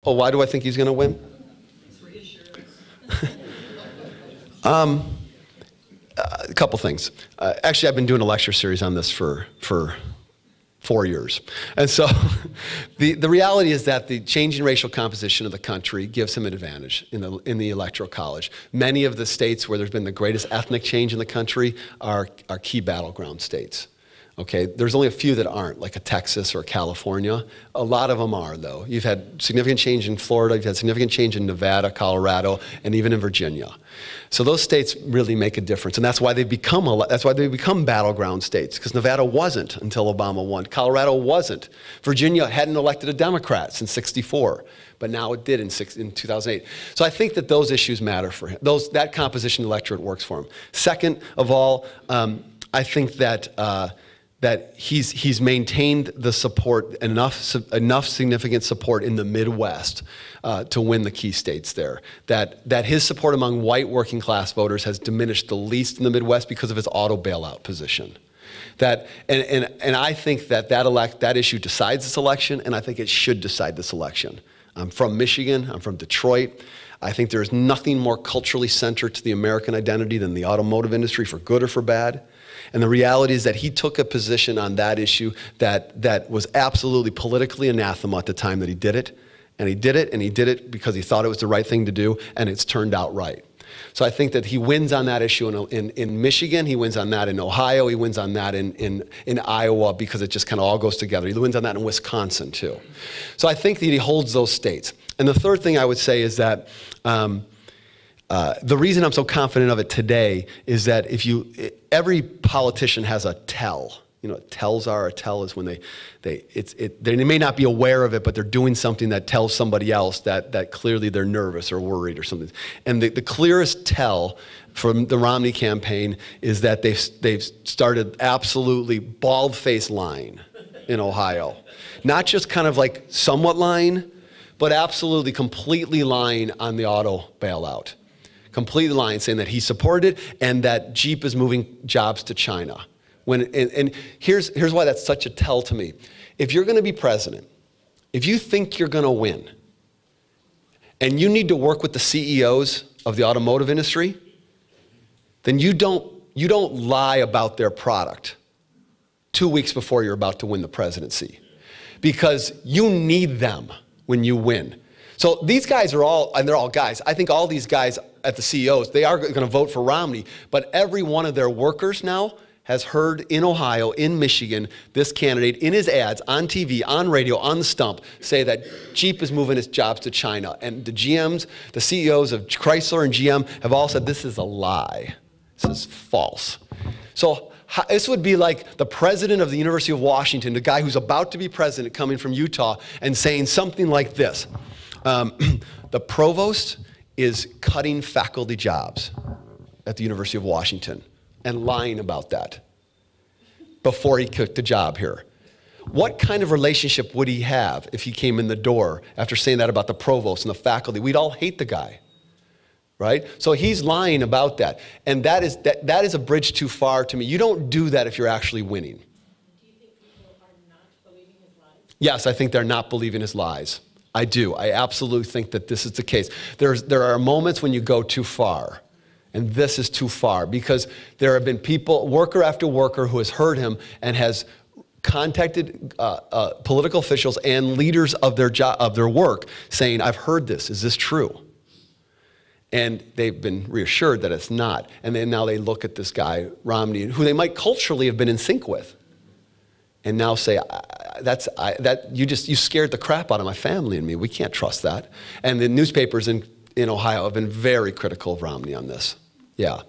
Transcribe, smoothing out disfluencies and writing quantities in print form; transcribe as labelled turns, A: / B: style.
A: Oh, why do I think he's going to win? A couple things. Actually, I've been doing a lecture series on this for 4 years. And so the reality is that the changing racial composition of the country gives him an advantage in the electoral college. Many of the states where there's been the greatest ethnic change in the country are key battleground states. Okay, there's only a few that aren't, like a Texas or a California. A lot of them are, though. You've had significant change in Florida, you've had significant change in Nevada, Colorado, and even in Virginia. So those states really make a difference, and that's why they've become battleground states, because Nevada wasn't until Obama won. Colorado wasn't. Virginia hadn't elected a Democrat since '64, but now it did in 2008. So I think that those issues matter for him. That composition electorate works for him. Second of all, I think that he's maintained the support, enough significant support in the Midwest to win the key states there. That his support among white working class voters has diminished the least in the Midwest because of his auto bailout position. And I think that issue decides this election, and I think it should decide this election. I'm from Michigan, I'm from Detroit. I think there's nothing more culturally centered to the American identity than the automotive industry, for good or for bad. And the reality is that he took a position on that issue that was absolutely politically anathema at the time that he did it. And he did it, and he did it because he thought it was the right thing to do, and it's turned out right. So I think that he wins on that issue in Michigan, he wins on that in Ohio, he wins on that in Iowa, because it just kind of all goes together. He wins on that in Wisconsin, too. So I think that he holds those states. And the third thing I would say is that the reason I'm so confident of it today is that every politician has a tell. You know what tells are? A tell is when they may not be aware of it, but they're doing something that tells somebody else that clearly they're nervous or worried or something. And the clearest tell from the Romney campaign is that they've started absolutely bald-faced lying in Ohio. Not just kind of like somewhat lying, but absolutely completely lying on the auto bailout. Completely lying, saying that he supported it and that Jeep is moving jobs to China. And here's why that's such a tell to me. If you're going to be president, if you think you're going to win, and you need to work with the CEOs of the automotive industry, then you don't lie about their product 2 weeks before you're about to win the presidency, because you need them when you win. So these guys are all, and they're all guys. I think all these guys at the CEOs, they are going to vote for Romney, but every one of their workers now has heard in Ohio, in Michigan, this candidate in his ads, on TV, on radio, on the stump, say that Jeep is moving its jobs to China. And the GMs, the CEOs of Chrysler and GM have all said this is a lie. This is false. So this would be like the president of the University of Washington, the guy who's about to be president coming from Utah, and saying something like this. The provost is cutting faculty jobs at the University of Washington and lying about that before he took the job here. What kind of relationship would he have if he came in the door after saying that about the provost and the faculty? We'd all hate the guy, right? So he's lying about that. And that is a bridge too far to me. You don't do that if you're actually winning.
B: Do you think people are not believing his lies?
A: Yes, I think they're not believing his lies. I do. I absolutely think that this is the case. There are moments when you go too far. And this is too far, because there have been people, worker after worker, who has heard him and has contacted political officials and leaders of their work saying, I've heard this, is this true? And they've been reassured that it's not. And then now they look at this guy, Romney, who they might culturally have been in sync with, and now say, you scared the crap out of my family and me. We can't trust that. And the newspapers in Ohio have been very critical of Romney on this. Yeah.